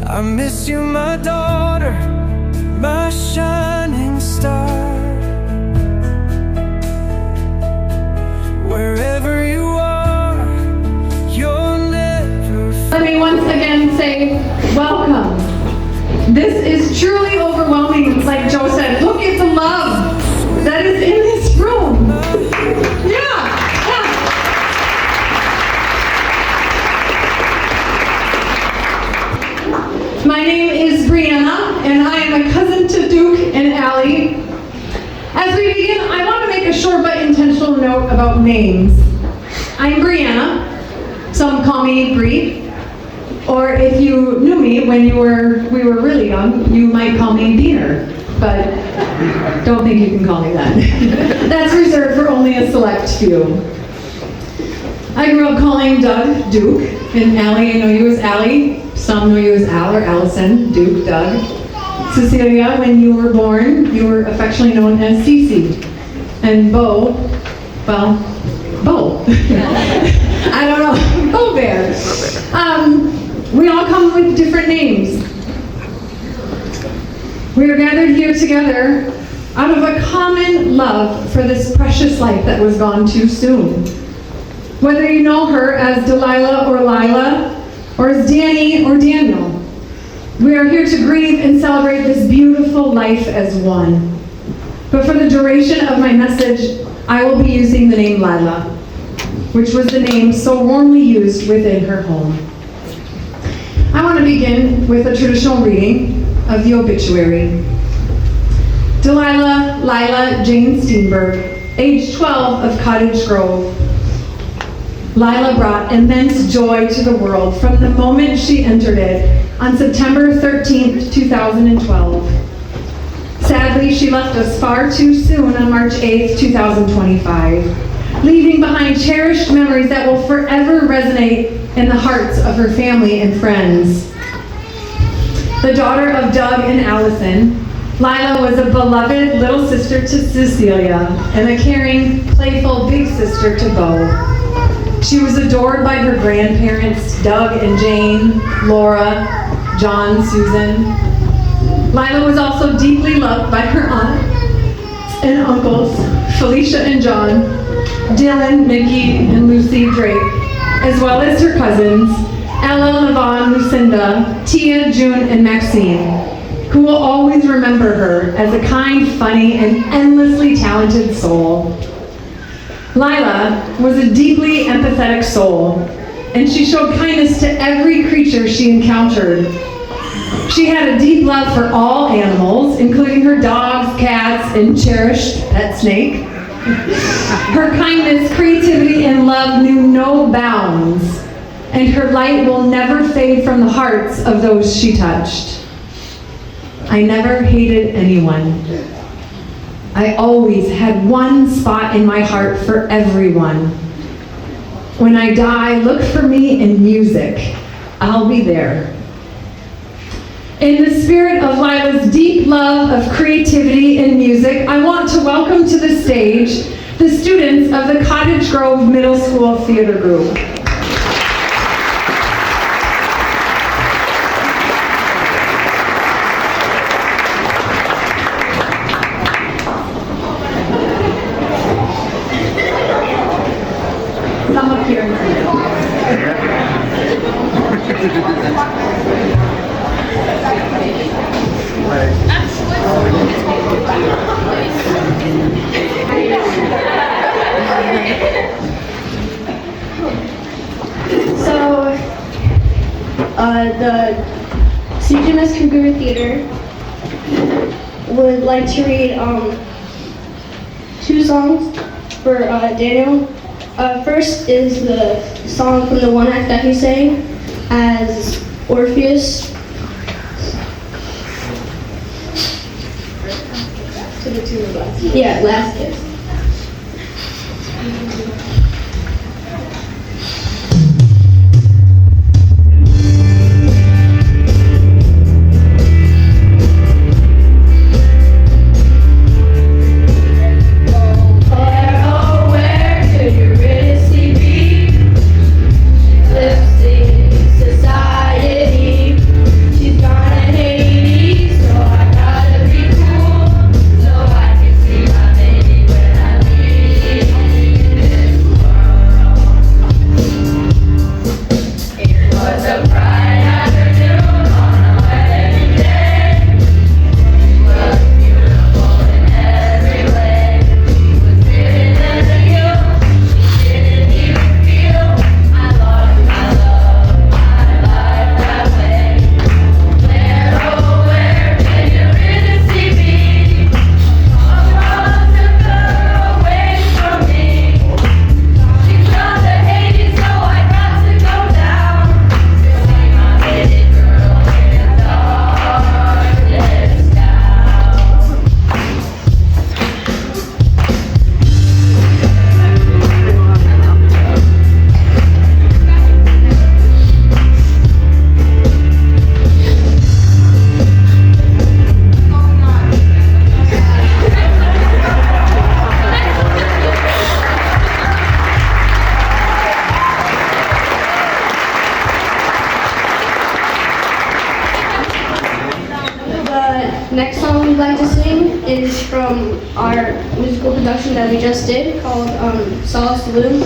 I miss you, my daughter, my shining star. Wherever you are, you'll never. Let me once again say, welcome. This is truly overwhelming. It's like Joe said, look at the love that is in this room. Yeah. My name is Brianna, and I am a cousin to Duke and Allie. As we begin, I want to make a short but intentional note about names. I'm Brianna. Some call me Bree. Or if you knew me when we were really young, you might call me Beaner. But don't think you can call me that. That's reserved for only a select few. I grew up calling Doug Duke, and Allie, I know you as Allie. Some know you as Al or Allison, Duke, Doug. Cecilia, when you were born, you were affectionately known as Cece. And Bo, well, Bo. I don't know, Bo Bear. We all come with different names. We are gathered here together out of a common love for this precious life that was gone too soon. Whether you know her as Delilah or Lilah, or as Danny or Daniel, we are here to grieve and celebrate this beautiful life as one. But for the duration of my message, I will be using the name Lilah, which was the name so warmly used within her home. I want to begin with a traditional reading of the obituary. Delilah Lilah Jane Steenberg, age 12 of Cottage Grove. Lilah brought immense joy to the world from the moment she entered it on September 13th, 2012. Sadly, she left us far too soon on March 8th, 2025, leaving behind cherished memories that will forever resonate in the hearts of her family and friends. The daughter of Doug and Allison, Lilah was a beloved little sister to Cecilia and a caring, playful big sister to Bo. She was adored by her grandparents, Doug and Jane, Laura, John, Susan. Lilah was also deeply loved by her aunt and uncles, Felicia and John, Dylan, Nikki, and Lucy Drake, as well as her cousins, Ella, Levon, Lucinda, Tia, June, and Maxine, who will always remember her as a kind, funny, and endlessly talented soul. Lilah was a deeply empathetic soul, and she showed kindness to every creature she encountered. She had a deep love for all animals, including her dogs, cats, and cherished pet snake. Her kindness, creativity, and love knew no bounds, and her light will never fade from the hearts of those she touched. I never hated anyone. I always had one spot in my heart for everyone. When I die, look for me in music. I'll be there. In the spirit of Lilah's deep love of creativity and music, I want to welcome to the stage the students of the Cottage Grove Middle School Theater Group. Come up here. So, the CGMS Cougar Theater would like to read two songs for Daniel. First is the song from the one act that he sang as Orpheus. To the tune of Last Kiss. Yeah, Last Kiss. Society, she's Next song we'd like to sing is from our musical production that we just did called Solace Salute.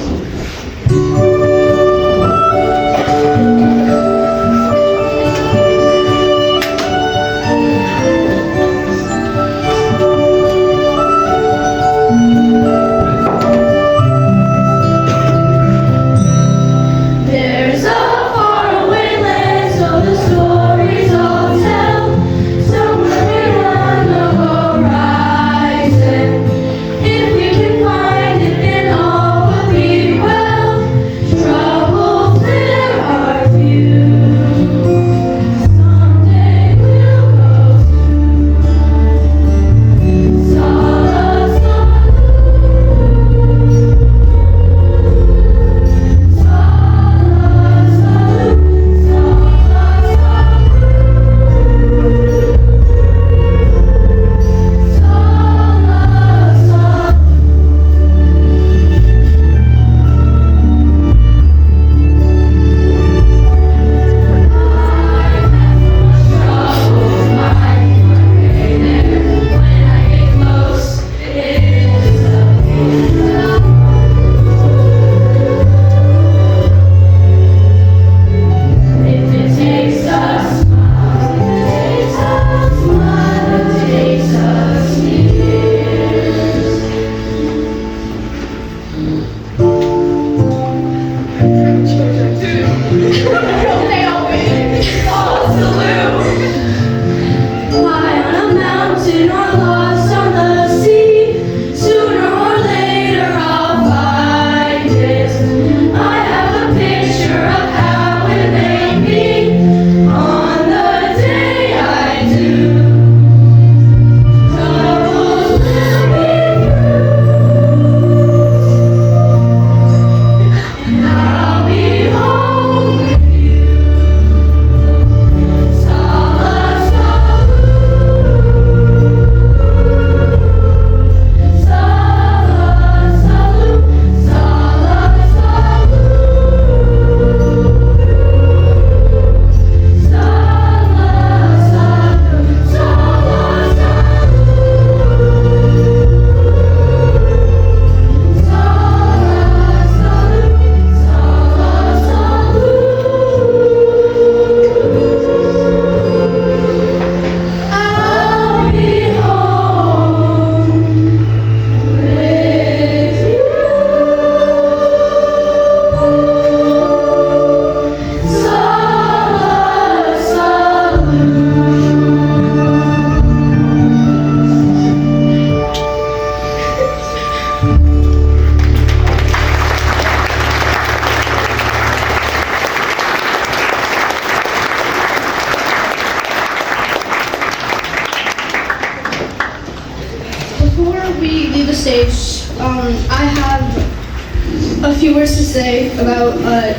Stage, I have a few words to say about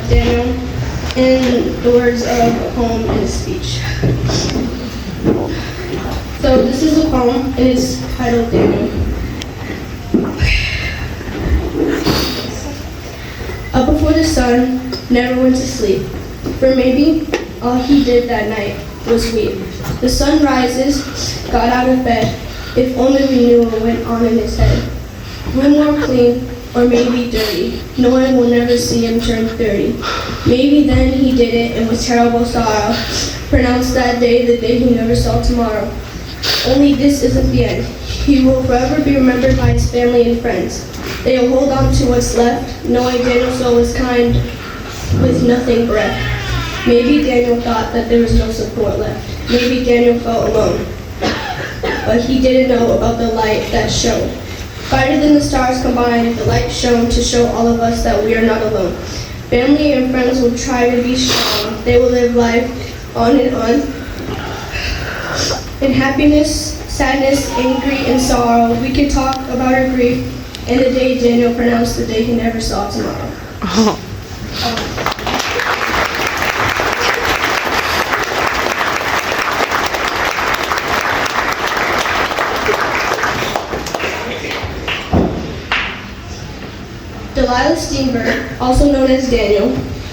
Daniel in the words of a poem and a speech. So this is a poem, and it's titled Daniel. Up before the sun, never went to sleep, for maybe all he did that night was weep. The sun rises, got out of bed, if only we knew what went on in his head. Room more clean, or maybe dirty, knowing we'll never see him turn 30. Maybe then he did it and with terrible sorrow, pronounced that day the day he never saw tomorrow. Only this isn't the end. He will forever be remembered by his family and friends. They'll hold on to what's left, knowing Daniel's soul was kind with nothing bereft. Maybe Daniel thought that there was no support left. Maybe Daniel felt alone. But he didn't know about the light that shone. Brighter than the stars combined, the light shone to show all of us that we are not alone. Family and friends will try to be strong. They will live life on and on. In happiness, sadness, angry, and sorrow, we can talk about our grief and the day Daniel pronounced the day he never saw tomorrow. Delilah Steenberg, also known as Daniel,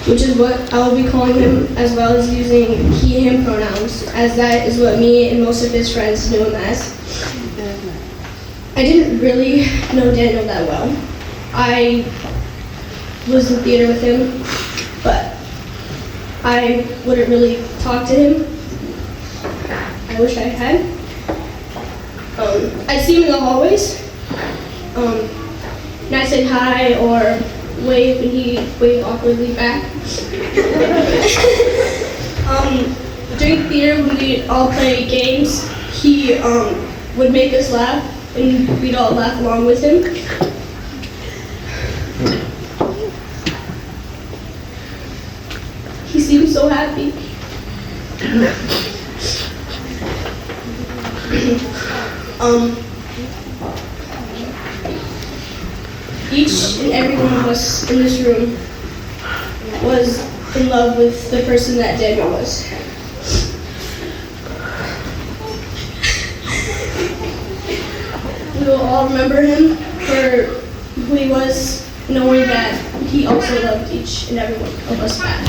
which is what I will be calling him, as well as using he him pronouns, as that is what me and most of his friends knew him as. I didn't really know Daniel that well. I was in theater with him, but I wouldn't really talk to him. I wish I had. I'd see him in the hallways, and I'd say hi or wave, and he waved awkwardly back. During theater, when we'd all play games, he would make us laugh, and we'd all laugh along with him. He seemed so happy. Each and every one of us in this room was in love with the person that Daniel was. We will all remember him for who he was, knowing that he also loved each and every one of us back.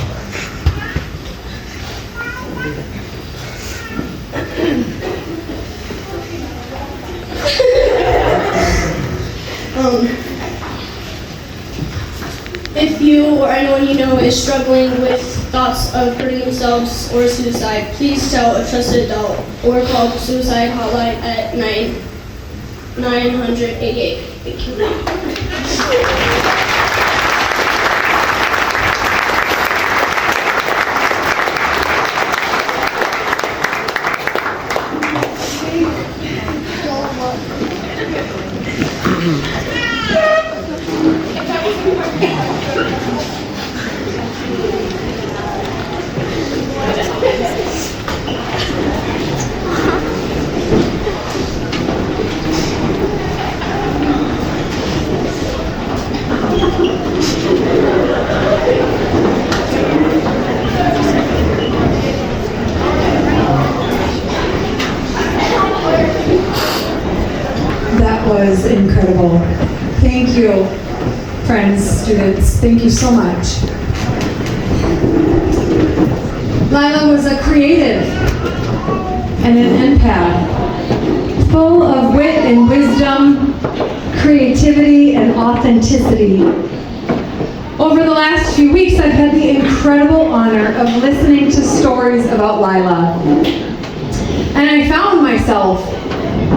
If you or anyone you know is struggling with thoughts of hurting themselves or suicide, please tell a trusted adult or call the suicide hotline at 900-88. Thank you. That was incredible. Thank you, friends, students. Thank you so much. Lilah was a creative and an empath, full of wit and wisdom, creativity and authenticity. Over the last few weeks, I've had the incredible honor of listening to stories about Lilah. And I found myself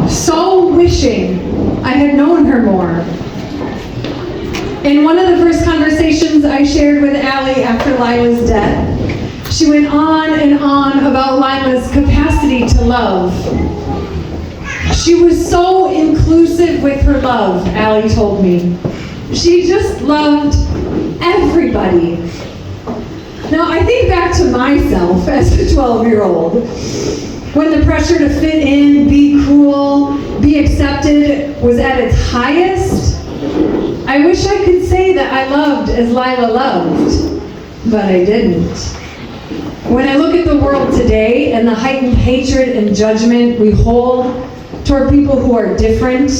so wishing I had known her more. In one of the first conversations I shared with Allie after Lilah's death, she went on and on about Lilah's capacity to love. She was so inclusive with her love, Allie told me. She just loved everybody. Now, I think back to myself as a 12-year-old. When the pressure to fit in, be cool, be accepted was at its highest, I wish I could say that I loved as Lilah loved, but I didn't. When I look at the world today and the heightened hatred and judgment we hold toward people who are different,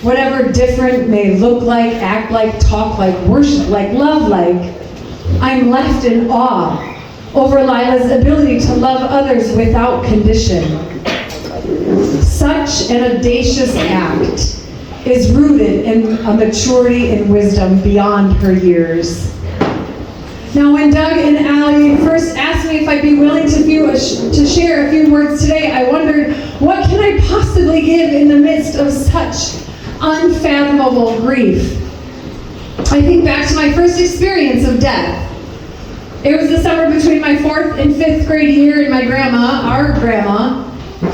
whatever different may look like, act like, talk like, worship like, love like, I'm left in awe over Lilah's ability to love others without condition. Such an audacious act is rooted in a maturity and wisdom beyond her years. Now, when Doug and Allie first asked me if I'd be willing to share a few words today, I wondered, what can I possibly give in the midst of such unfathomable grief? I think back to my first experience of death. It was the summer between my 4th and 5th grade year, and my grandma, our grandma,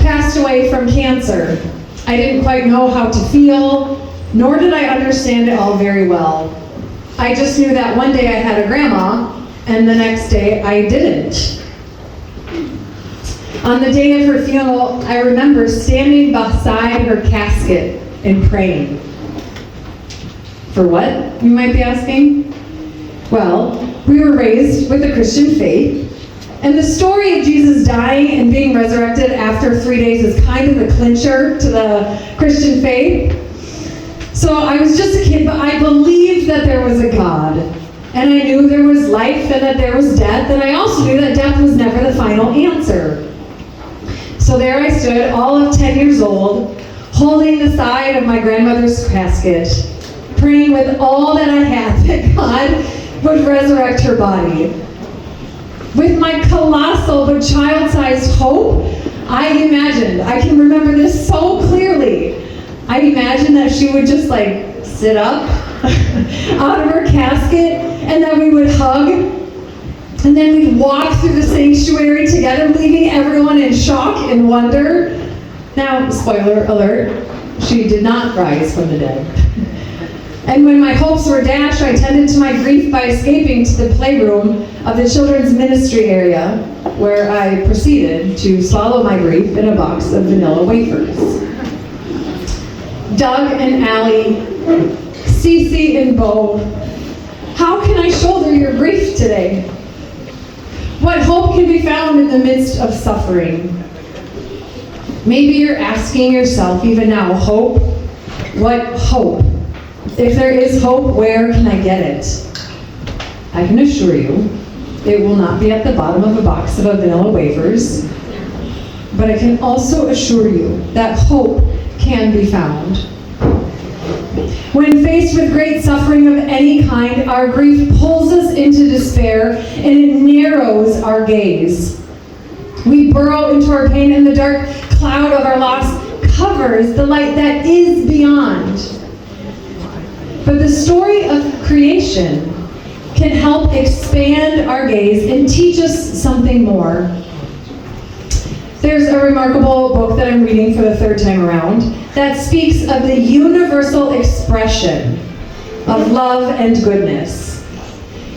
passed away from cancer. I didn't quite know how to feel, nor did I understand it all very well. I just knew that one day I had a grandma, and the next day I didn't. On the day of her funeral, I remember standing beside her casket and praying. For what, you might be asking? Well, we were raised with a Christian faith, and the story of Jesus dying and being resurrected after 3 days is kind of the clincher to the Christian faith. So I was just a kid, but I believed that there was a God. And I knew there was life and that there was death, and I also knew that death was never the final answer. So there I stood, all of 10 years old, holding the side of my grandmother's casket, praying with all that I had that God would resurrect her body. With my colossal but child-sized hope, I can remember this so clearly. I imagined that she would just like sit up out of her casket, and that we would hug, and then we'd walk through the sanctuary together, leaving everyone in shock and wonder. Now, spoiler alert, she did not rise from the dead. And when my hopes were dashed, I tended to my grief by escaping to the playroom of the children's ministry area, where I proceeded to swallow my grief in a box of vanilla wafers. Doug and Allie, Cece and Bo, how can I shoulder your grief today? What hope can be found in the midst of suffering? Maybe you're asking yourself even now, hope? What hope? If there is hope, where can I get it? I can assure you, it will not be at the bottom of a box of vanilla wafers. But I can also assure you that hope can be found. When faced with great suffering of any kind, our grief pulls us into despair and it narrows our gaze. We burrow into our pain, and the dark cloud of our loss covers the light that is beyond. But the story of creation can help expand our gaze and teach us something more. There's a remarkable book that I'm reading for the third time around that speaks of the universal expression of love and goodness.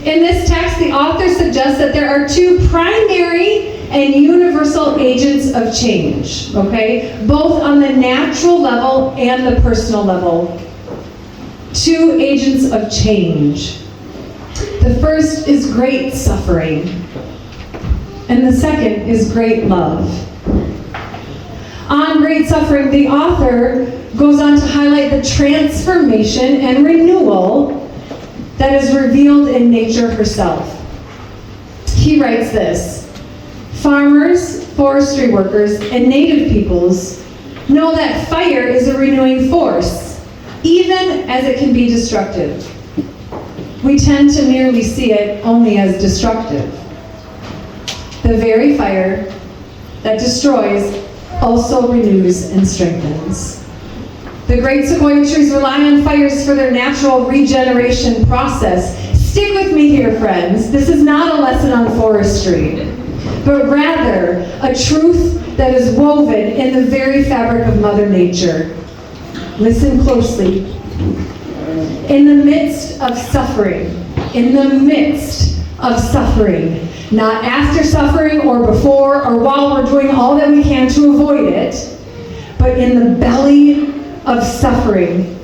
In this text, the author suggests that there are two primary and universal agents of change, okay? Both on the natural level and the personal level. Two agents of change. The first is great suffering, and the second is great love. On great suffering, the author goes on to highlight the transformation and renewal that is revealed in nature herself. He writes this: farmers, forestry workers, and native peoples know that fire is a renewing force, even as it can be destructive. We tend to merely see it only as destructive. The very fire that destroys also renews and strengthens. The great sequoia trees rely on fires for their natural regeneration process. Stick with me here, friends. This is not a lesson on forestry, but rather a truth that is woven in the very fabric of Mother Nature. Listen closely. In the midst of suffering, not after suffering or before or while we're doing all that we can to avoid it, but in the belly of suffering,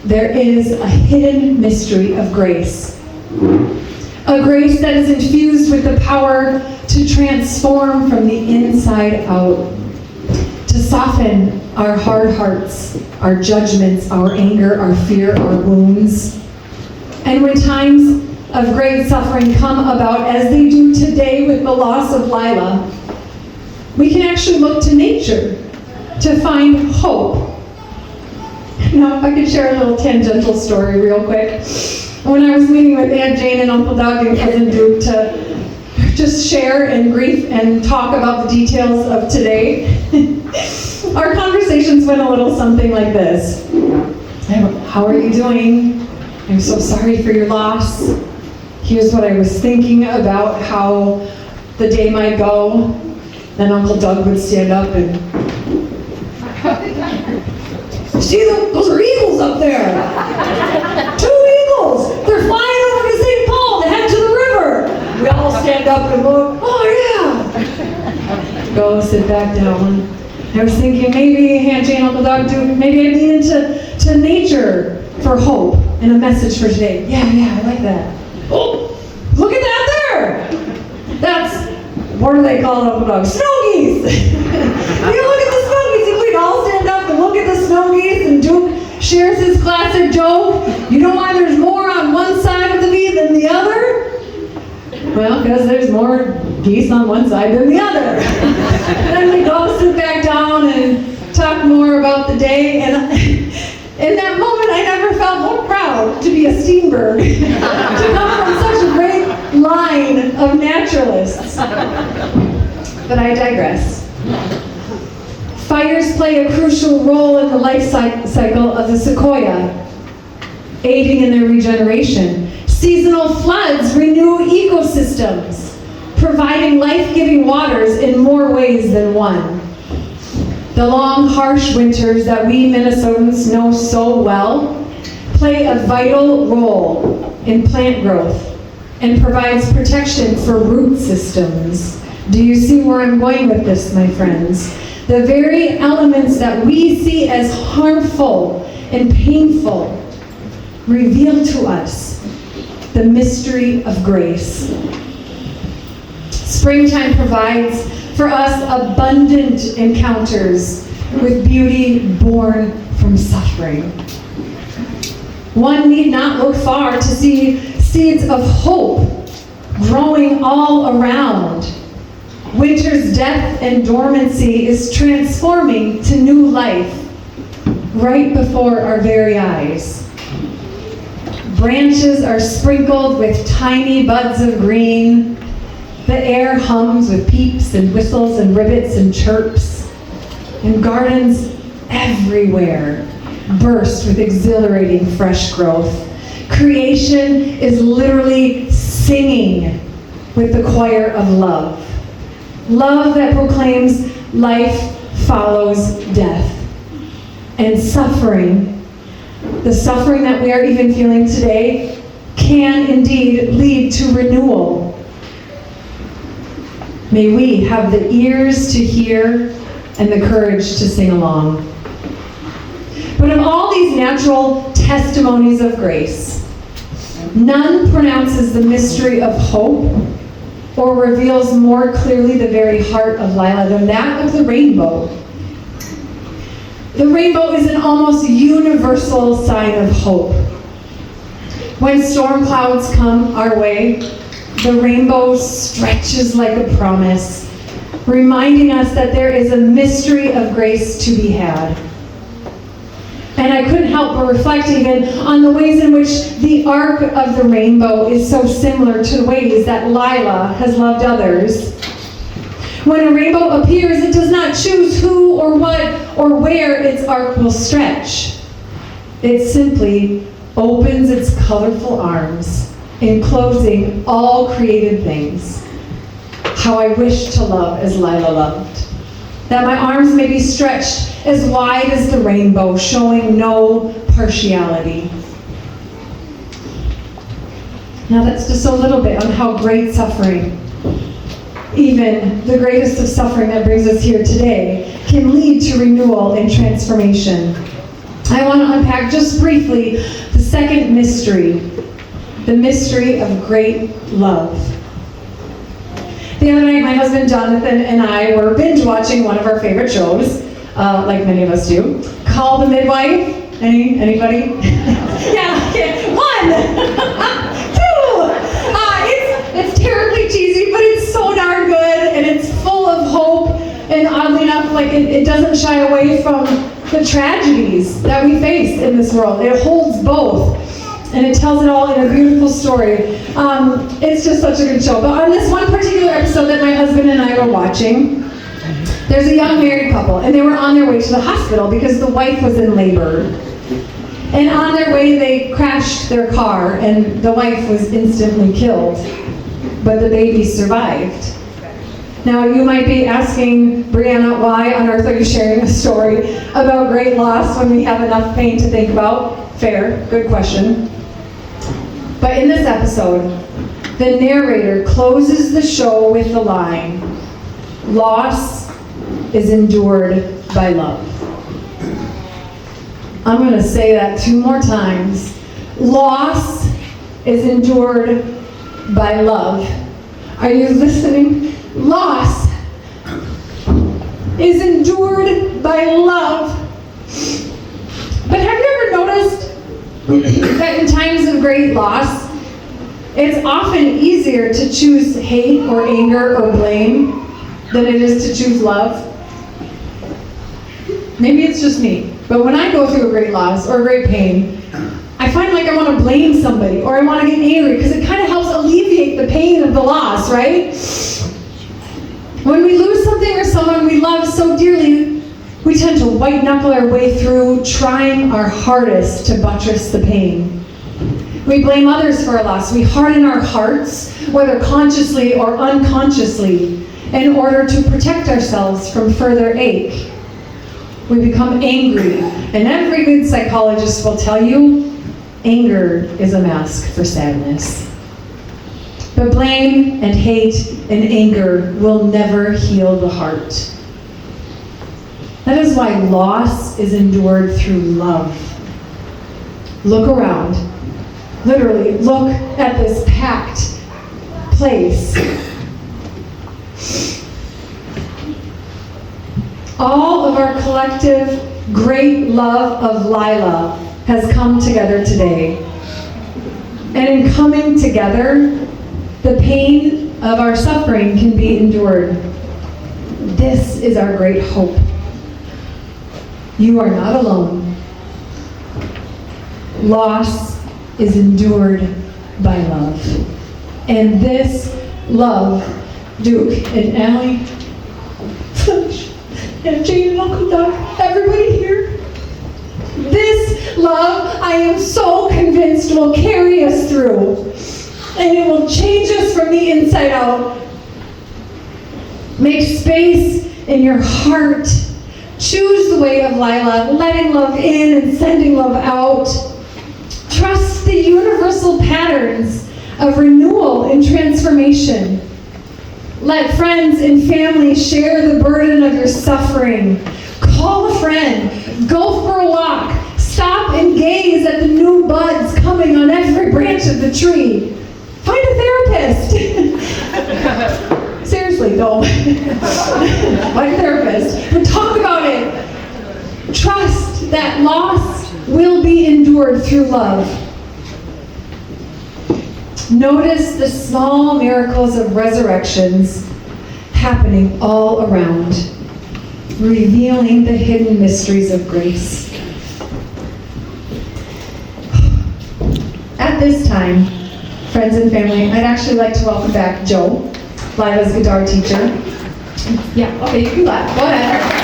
there is a hidden mystery of grace. A grace that is infused with the power to transform from the inside out, to soften our hard hearts, our judgments, our anger, our fear, our wounds. And when times of great suffering come about, as they do today with the loss of Lilah, we can actually look to nature to find hope. Now, if I could share a little tangential story real quick. When I was meeting with Aunt Jane and Uncle Doug and Cousin Duke to just share and grief and talk about the details of today, our conversations went a little something like this. How are you doing? I'm so sorry for your loss. Here's what I was thinking about how the day might go. Then Uncle Doug would stand up and, see, those are eagles up there. 2 eagles. They're flying over to St. Paul to head to the river. We all stand up and look. Oh, yeah. Go sit back down. I was thinking maybe Aunt Jane, Uncle Doug, maybe I lean into nature for hope and a message for today. Yeah, I like that. Oh, look at that there. That's, what do they call it, Uncle Doug? Snow geese. You look at the snow geese, and we'd all stand up and look at the snow geese, and Duke shares his classic joke. You know why there's more on one side of the V than the Well, because there's more geese on one side than the other. Then we go sit back down and talk more about the day, and in that moment I never felt more proud to be a Steenberg, to come from such a great line of naturalists. But I digress. Fires play a crucial role in the life cycle of the sequoia, aiding in their regeneration. Seasonal floods renew ecosystems, providing life-giving waters in more ways than one. The long, harsh winters that we Minnesotans know so well play a vital role in plant growth and provides protection for root systems. Do you see where I'm going with this, my friends? The very elements that we see as harmful and painful reveal to us the mystery of grace. Springtime provides for us abundant encounters with beauty born from suffering. One need not look far to see seeds of hope growing all around. Winter's death and dormancy is transforming to new life right before our very eyes. Branches are sprinkled with tiny buds of green. The air hums with peeps and whistles and ribbits and chirps. And gardens everywhere burst with exhilarating fresh growth. Creation is literally singing with the choir of love. Love that proclaims life follows death. And suffering, the suffering that we are even feeling today, can indeed lead to renewal. May we have the ears to hear and the courage to sing along. But of all these natural testimonies of grace, none pronounces the mystery of hope or reveals more clearly the very heart of Lilah than that of the rainbow. The rainbow is an almost universal sign of hope. When storm clouds come our way, the rainbow stretches like a promise, reminding us that there is a mystery of grace to be had. And I couldn't help but reflect even on the ways in which the arc of the rainbow is so similar to the ways that Lilah has loved others. When a rainbow appears, it does not choose who or what or where its arc will stretch. It simply opens its colorful arms, enclosing all created things. How I wish to love as Lilah loved, that my arms may be stretched as wide as the rainbow, showing no partiality. Now that's just a little bit on how great suffering, even the greatest of suffering that brings us here today, can lead to renewal and transformation. I want to unpack just briefly the second mystery, the mystery of great love. The other night, my husband Jonathan and I were binge watching one of our favorite shows, like many of us do, called The Midwife. Anybody? Yeah, one, two. It's terribly cheesy, but it's so darn good, and it's full of hope. And oddly enough, like it doesn't shy away from the tragedies that we face in this world. It holds both. And it tells it all in a beautiful story. It's just such a good show. But on this one particular episode that my husband and I were watching, there's a young married couple, and they were on their way to the hospital because the wife was in labor. And on their way, they crashed their car, and the wife was instantly killed. But the baby survived. Now, you might be asking, Brianna, why on earth are you sharing a story about great loss when we have enough pain to think about? Fair, good question. But in this episode, the narrator closes the show with the line, "Loss is endured by love." I'm going to say that 2 more times. Loss is endured by love. Are you listening? Loss is endured by love. But have you ever noticed that in times of great loss, It's often easier to choose hate or anger or blame than it is to choose love. Maybe it's just me, but when I go through a great loss or a great pain, I find like I want to blame somebody or I want to get angry because it kind of helps alleviate the pain of the loss, right? When we lose something or someone we love so dearly, we tend to white knuckle our way through, trying our hardest to buttress the pain. We blame others for our loss. We harden our hearts, whether consciously or unconsciously, in order to protect ourselves from further ache. We become angry, and every good psychologist will tell you, anger is a mask for sadness. But blame and hate and anger will never heal the heart. That is why loss is endured through love. Look around. Literally, look at this packed place. All of our collective great love of Lilah has come together today. And in coming together, the pain of our suffering can be endured. This is our great hope. You are not alone. Loss is endured by love. And this love, Duke and Allie, and Jane and Uncle Doug, everybody here, this love, I am so convinced, will carry us through. And it will change us from the inside out. Make space in your heart. Choose the way of Lilah, letting love in and sending love out. Trust the universal patterns of renewal and transformation. Let friends and family share the burden of your suffering. Call a friend. Go for a walk. Stop and gaze at the new buds coming on every branch of the tree. Find a therapist. Seriously, though. Find a therapist. But talk about it. Trust that loss will be endured through love. Notice the small miracles of resurrections happening all around, revealing the hidden mysteries of grace. At this time, friends and family, I'd actually like to welcome back Joe, Lilah's guitar teacher. Yeah, okay, you can laugh. Go ahead.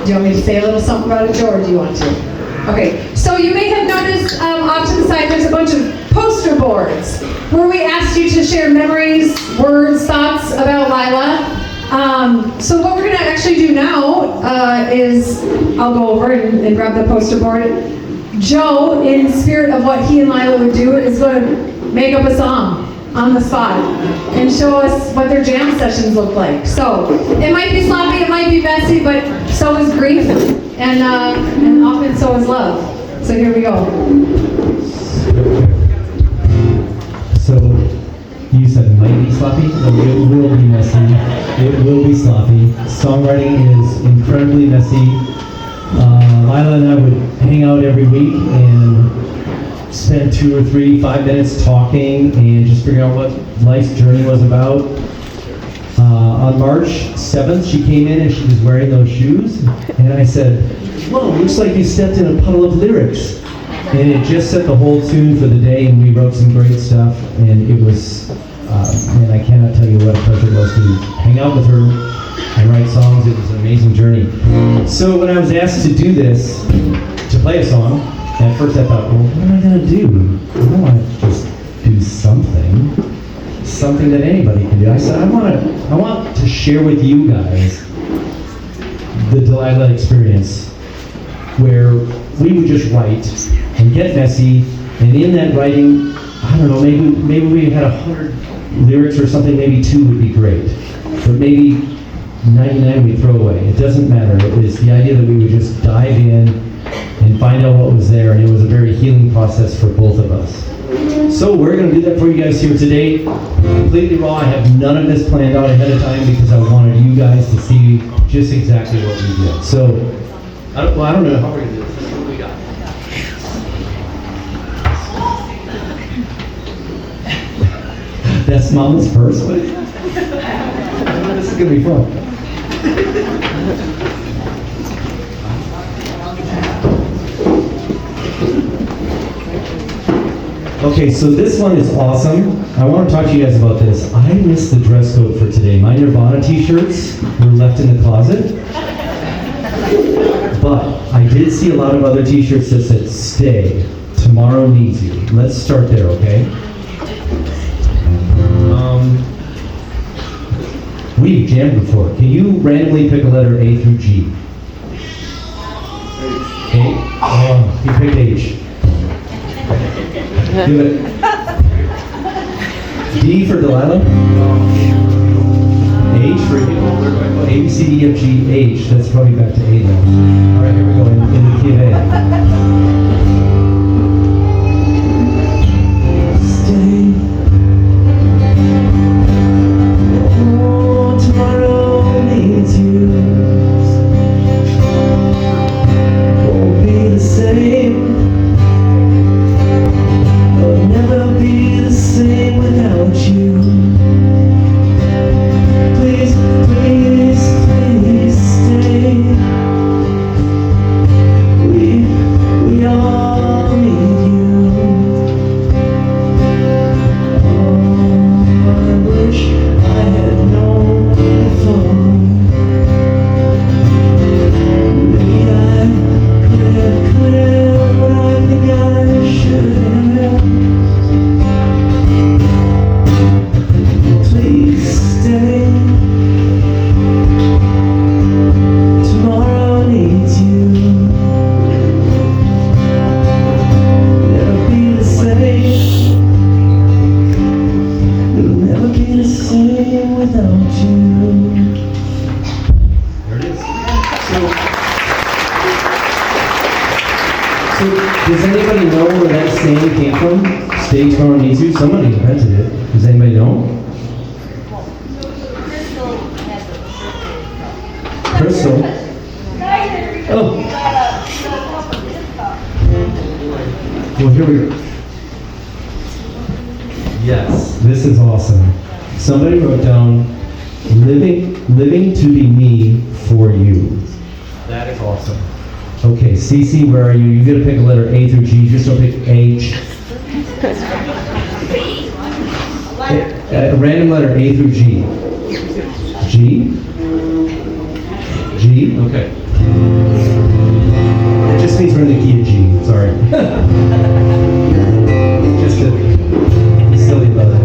Do you want me to say a little something about it, Joe, or do you want to? Okay, so you may have noticed off to the side there's a bunch of poster boards where we asked you to share memories, words, thoughts about Lilah. So what we're going to actually do now is I'll go over and grab the poster board. Joe, in spirit of what he and Lilah would do, is going to make up a song on the spot and show us what their jam sessions look like. So it might be sloppy, it might be messy, but so is grief, and often so is love. So here we go. So you said it might be sloppy, so it will be messy. It will be sloppy. Songwriting is incredibly messy. Lilah and I would hang out every week and spend 2 or 3, 5 minutes talking and just figuring out what life's journey was about. On March 7th, she came in and she was wearing those shoes, and I said, "Whoa, looks like you stepped in a puddle of lyrics." And it just set the whole tune for the day, and we wrote some great stuff, and it was, and I cannot tell you what a pleasure it was to hang out with her and write songs. It was an amazing journey. So when I was asked to do this, to play a song, at first I thought, well, what am I going to do? I don't want to just do something that anybody can do. I said, I want to share with you guys the Delilah experience, where we would just write and get messy, and in that writing, I don't know, maybe we had 100 lyrics or something, maybe 2 would be great, but maybe 99 we'd throw away. It doesn't matter. It was the idea that we would just dive in and find out what was there, and it was a very healing process for both of us. So we're going to do that for you guys here today, completely raw. I have none of this planned out ahead of time because I wanted you guys to see just exactly what we did. So I don't know how we're gonna do this. This is what we got. That's Mama's purse? What is that? This is gonna be fun. Okay, so this one is awesome. I want to talk to you guys about this. I missed the dress code for today. My Nirvana t-shirts were left in the closet. But I did see a lot of other t-shirts that said, "Stay, tomorrow needs you." Let's start there, okay? We've jammed before. Can you randomly pick a letter A through G? A? Oh, you picked H. Do it. D for Delilah? H for you? A, B, C, D, F, G, H. That's probably back to A now. All right, here we go. In the key of A. Does anybody know where that saying came from? Stay tomorrow needs you? Somebody invented it. Does anybody know? Crystal. Oh. Well, here we go. Yes, this is awesome. Somebody wrote down, living to be me for you. That is awesome. Okay, Cece, where are you? You gotta pick a letter A through G. Just don't pick H. A random letter A through G. G? G? Okay. It just means we're in the key of G. Sorry. Just a silly letter.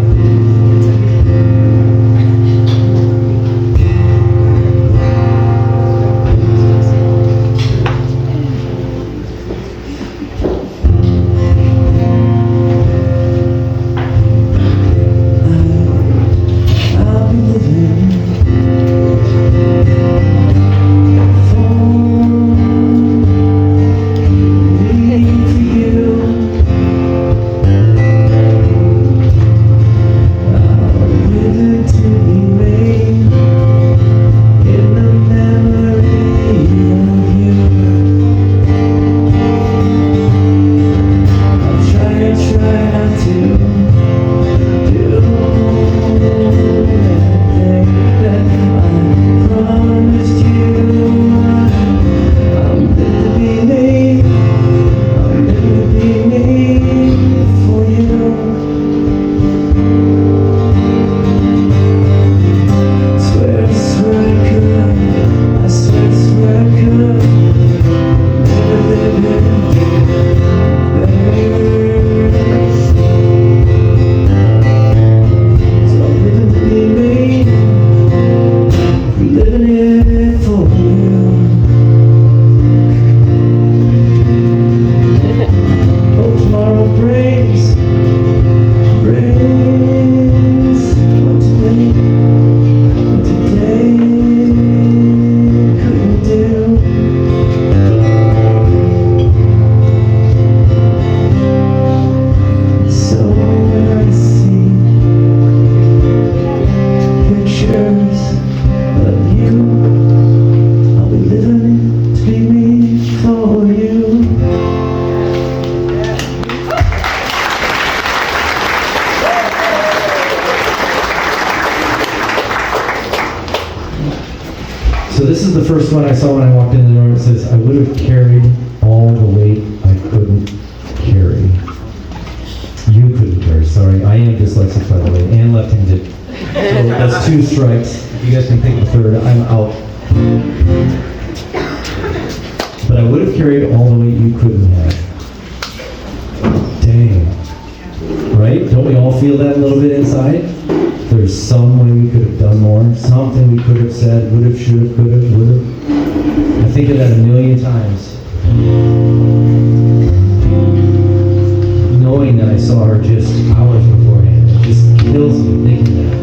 this is the first one I saw when I walked in the door. It says, I would have carried all the weight I couldn't carry. You couldn't carry, sorry. I am dyslexic, by the way, and left-handed. So that's 2 strikes. If you guys can pick the third, I'm out. But I would have carried all the weight you couldn't have. Dang. Right? Don't we all feel that a little bit inside? There's some way we could have done more, something we could have said, would have, should have, could have, would have. I think of that a million times. Knowing that I saw her just hours beforehand, it just kills me thinking that.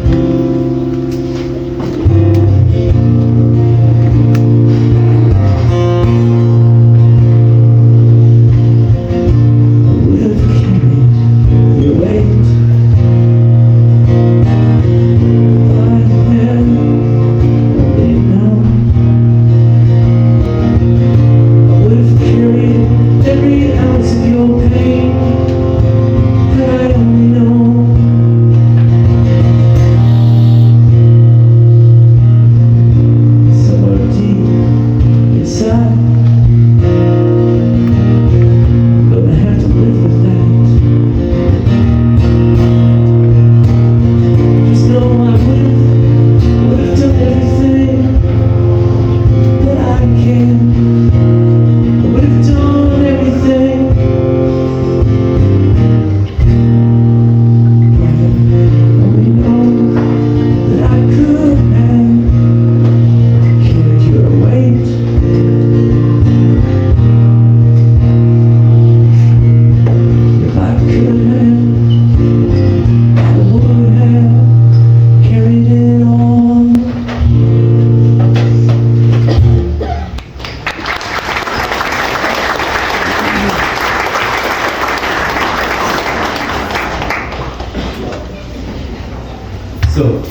So,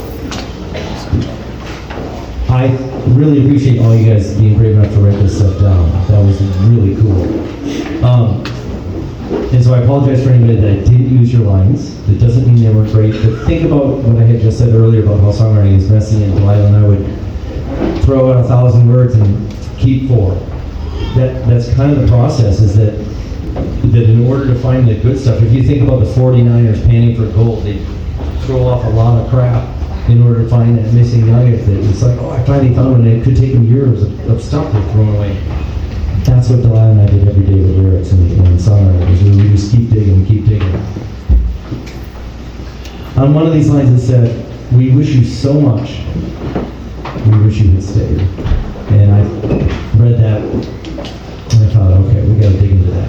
I really appreciate all you guys being brave enough to write this stuff down. That was really cool. And so I apologize for anybody that didn't use your lines. That doesn't mean they weren't great, but think about what I had just said earlier about how songwriting is messy, and Delilah and I would throw out 1,000 words and keep 4. That's kind of the process, is that in order to find the good stuff, if you think about the 49ers panning for gold, they throw off a lot of crap in order to find that missing nugget that it's like, oh, I finally found one, and it could take them years of stuff they've thrown away. That's what Delilah and I did every day with lyrics and songwriting. We would just keep digging and keep digging. On one of these lines it said, we wish you so much, we wish you had stayed. And I read that and I thought, okay, we gotta dig into that.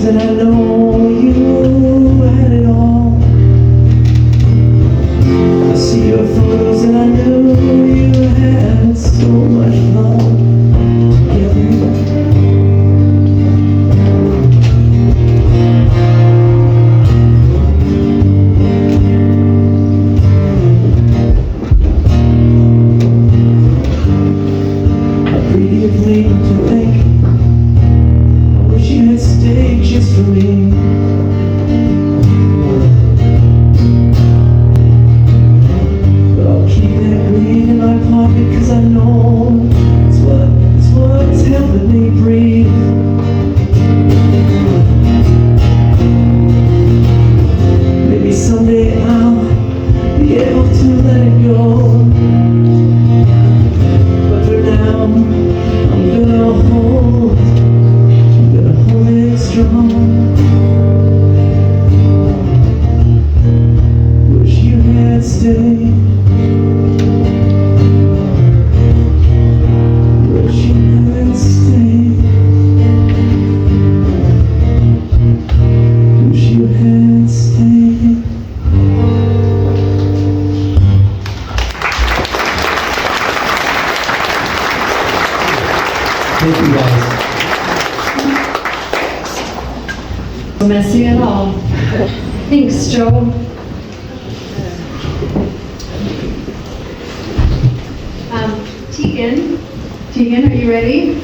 And I know you had it all. I see your photos and I knew you had so much fun together. How pretty of me to think I wish you had stayed just for me. But I'll keep that green in my pocket, 'cause I know it's what's helping me breathe. Maybe someday I'll be able to let it go, but for now I'm gonna hold it strong. Messy at all. Thanks, Joe. Tegan, are you ready?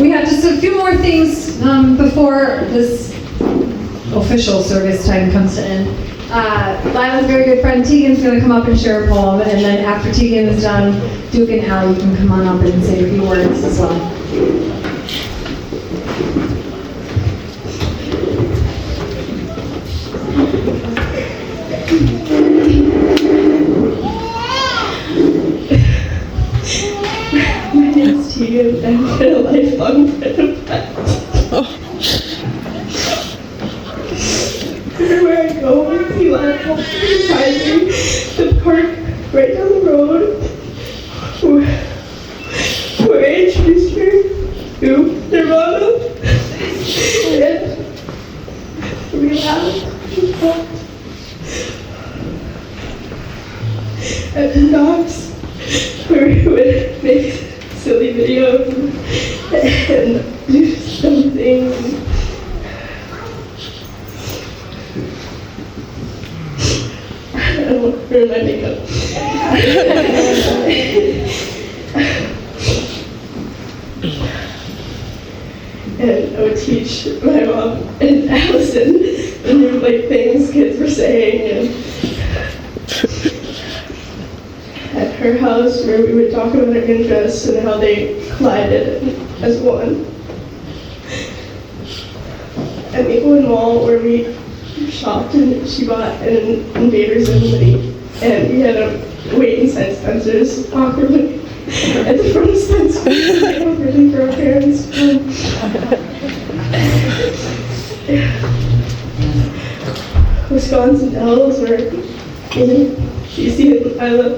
We have just a few more things before this official service time comes to end. Lila's very good friend Tegan's going to come up and share a poem, and then after Tegan is done, Duke and Allie, you can come on up and say a few words as well. My name's Tegan, and I've been a lifelong friend of Pat. Everywhere I go, I see Lilah beside me. The park right down the road, where I introduced her to their mama. And we laughed and talked. At the docks, where we would make silly videos and do some things. I don't want to ruin my makeup. And I would teach my mom and Madison the new things kids were saying, and at her house where we would talk about our interests and how they collided as one. At Maplewood Mall where we shopped and she bought an Invader Zim hoodie, and we had to wait inside Spencer's awkwardly at the front of Spencer's awkwardly for our parents. Wisconsin Dells where DC and Lilah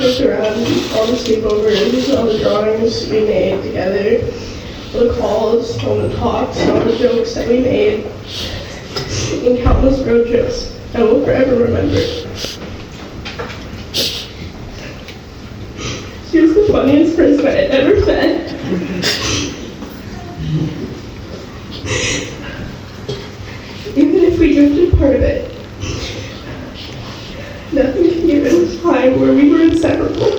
looked around all the sleepovers, all the drawings we made together, all the calls, all the talks, all the jokes that we made, and countless road trips I will forever remember. She was the funniest person I had ever met. Even if we drifted apart of it, nothing can give it a time where we were inseparable.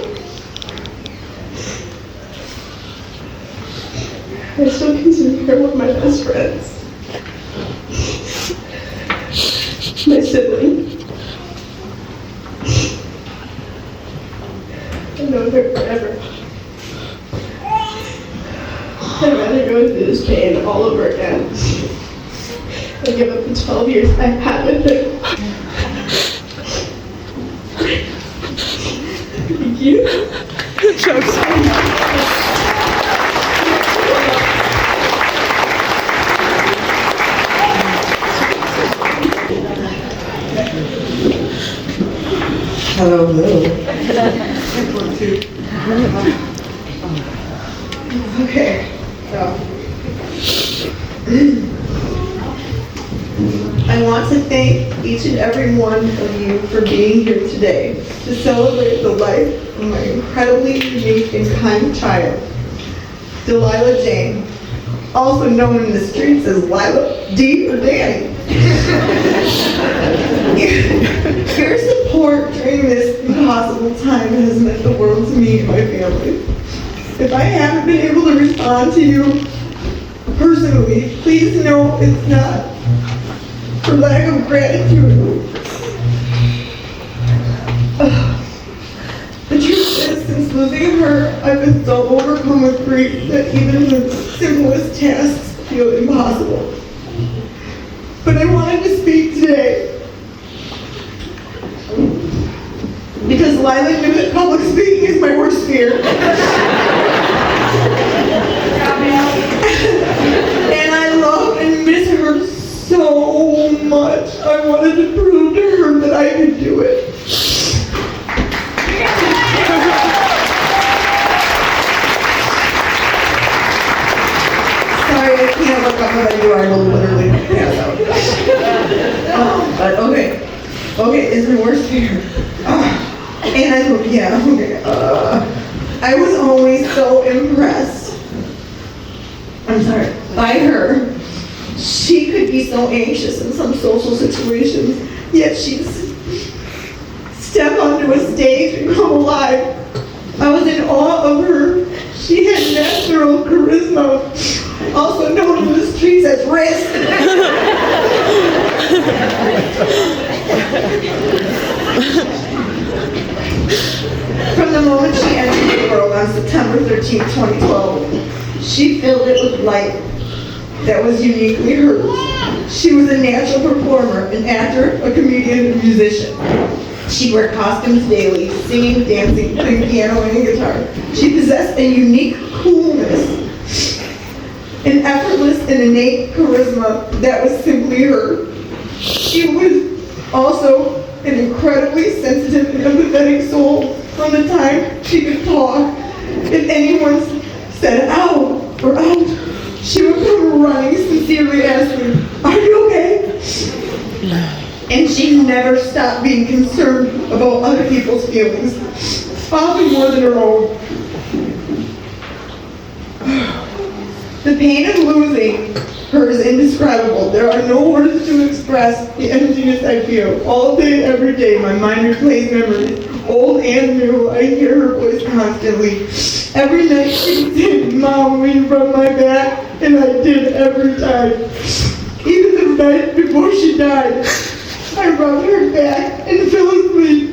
I still consider her one of my best friends. My sibling. I've known her forever. I'd rather go through this pain all over again and give up the 12 years I've had with her. Thank you. Hello. Okay, so I want to thank each and every one of you for being here today to celebrate the life of my incredibly unique and kind child, Delilah Jane, also known in the streets as Lilah D or Danny. Your support during this impossible time has meant the world to me and my family. If I haven't been able to respond to you personally, please know it's not for lack of gratitude. The truth is, since losing her, I've been so overcome with grief that even the simplest tasks feel impossible. But I wanted to speak today because Lilah knew that public speaking is my worst fear. And I love and miss her so much. I wanted to prove to her that I could do it. Sorry, I can't look up what I do. I will literally pass out. But okay. Okay, it's my worst fear. And I hope, yeah, okay. I was always so impressed. By her. She could be so anxious in some social situations, yet she'd step onto a stage and come alive. I was in awe of her. She had natural charisma, also known in the streets as risk. From the moment she entered the world on September 13, 2012, she filled it with light that was uniquely hers. She was a natural performer, an actor, a comedian, and a musician. She wore costumes daily, singing, dancing, playing piano and guitar. She possessed a unique coolness, an effortless and innate charisma that was simply her. She was also an incredibly sensitive and empathetic soul. From the time she could talk, if anyone said ow or ouch, she would come running, sincerely asking, "Are you okay?" And she never stopped being concerned about other people's feelings, often more than her own. The pain of losing her is indescribable. There are no words to express the emptiness I feel. All day, every day, my mind replays memories, old and new. I hear her voice constantly. Every night she would say, "Mom, will you rub my back?" And I did every time. Even the night before she died, I rubbed her back and fell asleep.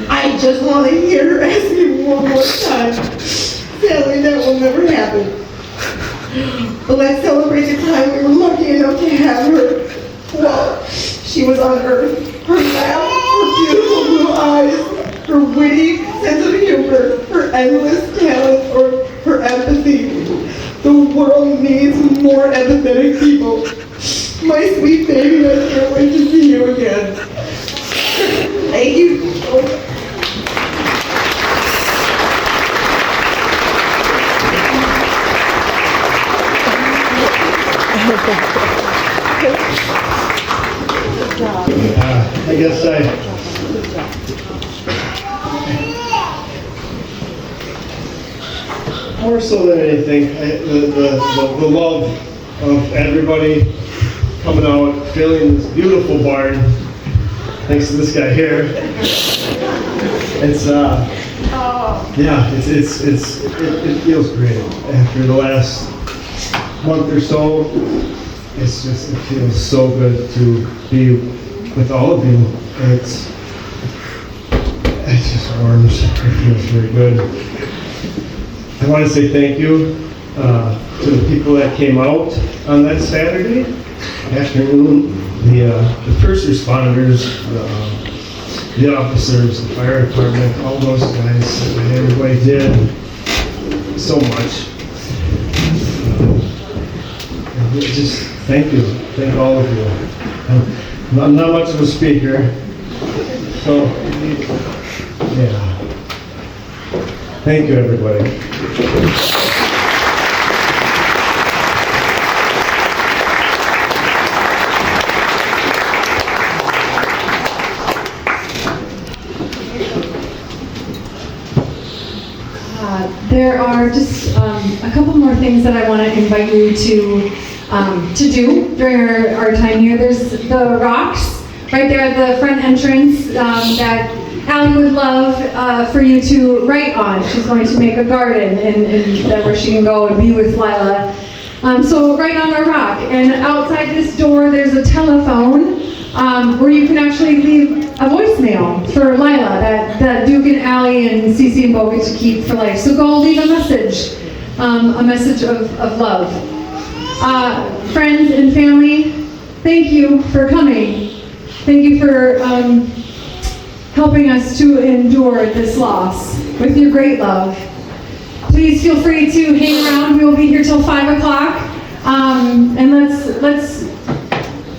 I just want to hear her ask me one more time. Sadly, that will never happen. But let's celebrate the time we were lucky enough to have her while she was on earth. Her laugh, her beautiful blue eyes, her witty sense of humor, her endless talent, or her empathy. The world needs more empathetic people. My sweet baby, I can't wait to see you again. Thank you. I guess more so than anything, the love of everybody coming out, filling this beautiful barn, thanks to this guy here. It's it feels great after the last month or so. It feels so good to be with all of you. It just warms. It feels very good. I want to say thank you to the people that came out on that Saturday afternoon. The first responders, the officers, the fire department, all those guys. Everybody did so much. Just thank you. Thank all of you. I'm not much of a speaker, so yeah. Thank you, everybody. There are just a couple more things that I want to invite you to do during our time here. There's the rocks right there at the front entrance that Allie would love for you to write on. She's going to make a garden and where she can go and be with Lilah. So write on a rock. And outside this door, there's a telephone where you can actually leave a voicemail for Lilah that Duke and Allie and Cece and Bo get to keep for life. So go leave a message of love. Friends and family, thank you for coming. Thank you for helping us to endure this loss with your great love. Please feel free to hang around. We will be here till 5 o'clock. And let's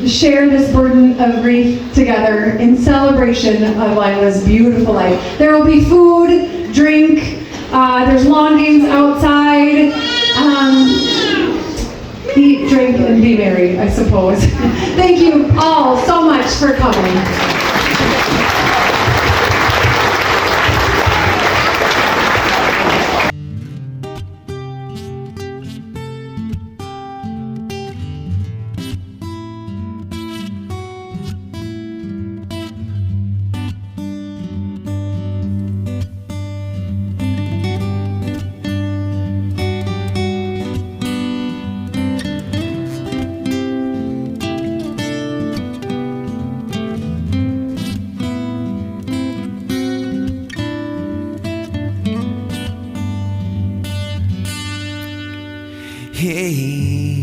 share this burden of grief together in celebration of Lilah's beautiful life. There will be food, drink, there's lawn games outside. Eat, drink, and be merry, I suppose. Thank you all so much for coming. Hey.